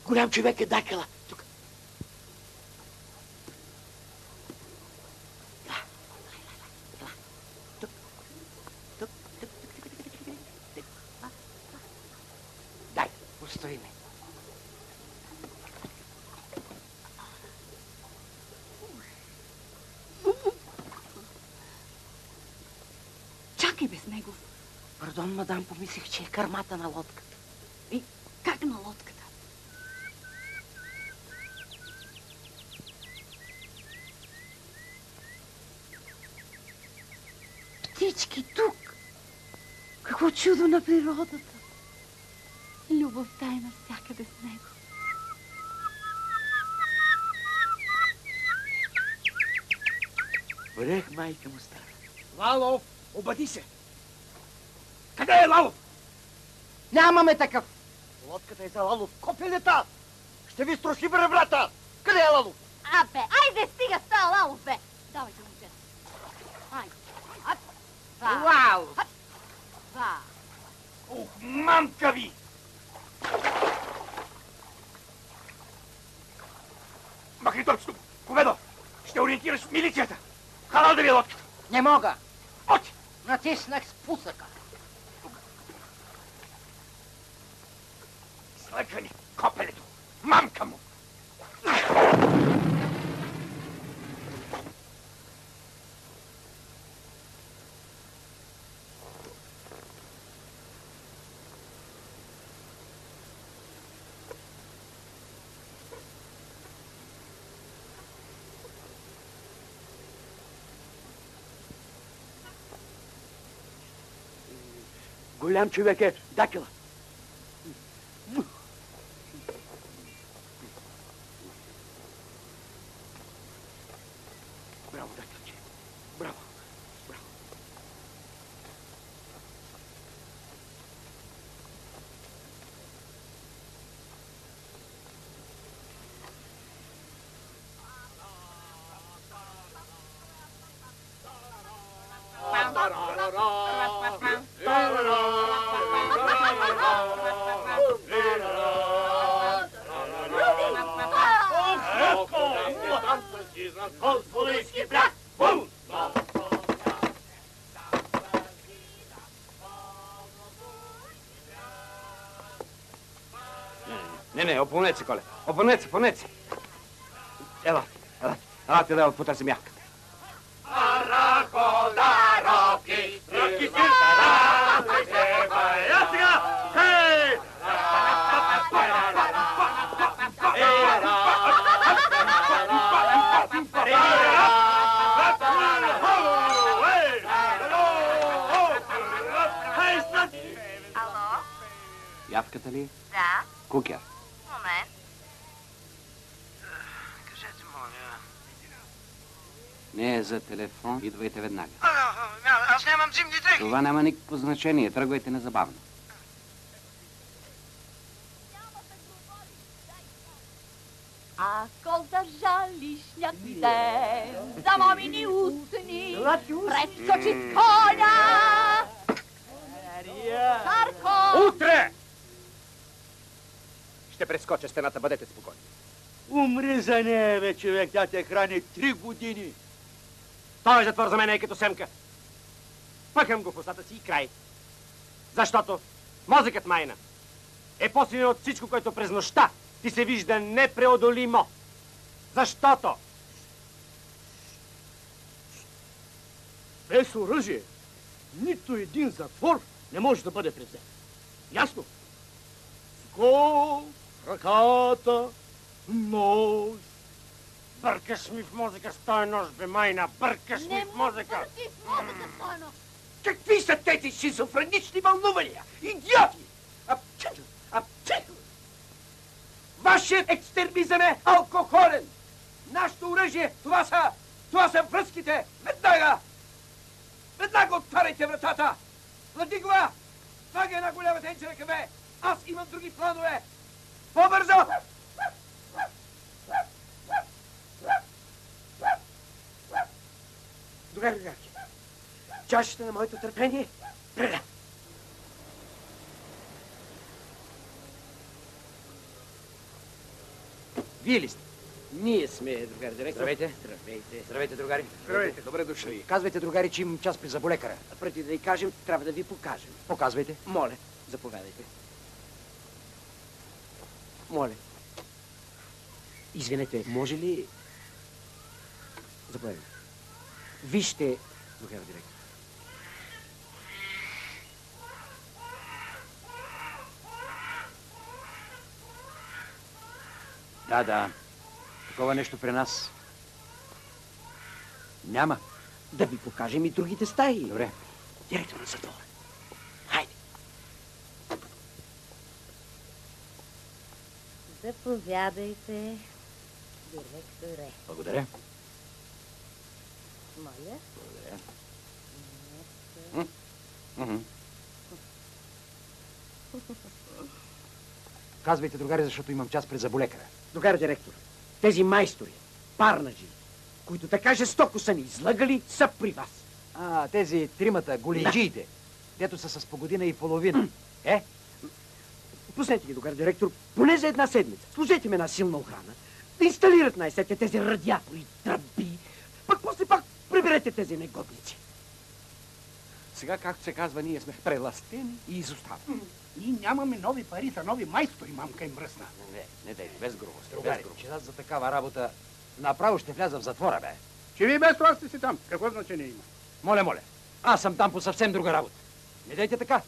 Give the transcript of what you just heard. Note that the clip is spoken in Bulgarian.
Голям човек е, дай кала. Тук. Дай, остави ме. Чакай без него. Пардон, мадам, помислих, че е кърмата на лодката. И как на лодката? Птички тук. Какво чудо на природата. Любовта е навсякъде с него. Врех, майка му стара. Лалов, обади се! Къде е Лалов? Нямаме такъв. Лодката е за Лалов. Копелета! Ще ви струши бреврата! Къде е Лалов? Абе, айде стига с това Лалов, бе! Давайте, момчета. Айде. Ап, ва. Вау! Ап, ва. Ох, мамка ви! Махни точно! Коведо! Ще ориентираш милицията! Хала да ви е лодката! Не мога. Оти! Натиснах спусъка. Слъка ни копелето! Мамка му! Голям човек е, дакела. Браво, дакелче. Браво. Браво. Не, опълнете се, Коле. Опълнете се. Елате да потърсим яхка. Ръки си! Я сега! Хей! Ало? Явката ли? Да. Кукер. Момент. Кажете, моля. Не е за телефон. Идвайте веднага. Аз нямам зимни дрехи. Това няма никакво значение. Тръгвайте незабавно. Ако зажалиш някой ден за мамини устни, прескочи с коня! Царко! Утре! Ще прескоча стената, бъдете спокойни. Умри за нея, бе, човек. Тя те храни 3 години. Той затвор за мен е като семка. Пъхам го в устата си и край. Защото мозъкът майна е по-силен от всичко, което през нощта ти се вижда непреодолимо. Защото Без оръжие нито един затвор не може да бъде превзет. Ясно? С гол, ръката, нож. бъркаш ми в мозъка с този нож, бе майна. Бъркаш ми в мозъка. Бърки с мозъка с този нож! Какви са тези шизофренични вълнувания? Идиоти! Апчил! Вашият екстермизъм е алкохолен! Нашето оръжие, това са връзките! Веднага! Веднага отваряйте вратата! Владигова! Слагай една голяма тенчера към мен! Аз имам други планове! По-бързо! Добре, ръгаки. Чашата на моето търпение преля. Вие ли сте? Ние сме, другар директор. Здравейте. Здравейте. Здравейте, другари. Здравейте, добре дошли. Казвайте, другари, че имам час при зъболекаря. Преди да й кажем, трябва да ви покажем. Показвайте. Моля, заповядайте. Моля. Извинете, може ли... Заповядайте. Вижте, другар директор. Да. Такова нещо при нас няма. Да ви покажем и другите стаи. Добре. Директор на затвора. Хайде. Заповядайте, директоре. Благодаря. Моля. Благодаря. Казвайте, другари, защото имам час пред заболекаря. Другар директор, тези майстори, парнаджи, които така жестоко са ни излагали, са при вас. Тези тримата, голинджиите, дето са с по година и половина. Пуснете ги, другар директор, поне за една седмица. Служете ми една силна охрана. Да инсталират най-сетне тези радиатори, тръби. Пък после пак приберете тези негодници. Сега, както се казва, ние сме преластени и изоставени. Ние нямаме нови пари за нови майстори, мамка им мръсна. Не дей, без грубост. Другари, Че аз за такава работа направо ще вляза в затвора, бе. Че вие без това сте си там. Какво значение има? Моля. Аз съм там по съвсем друга работа. Не дейте така.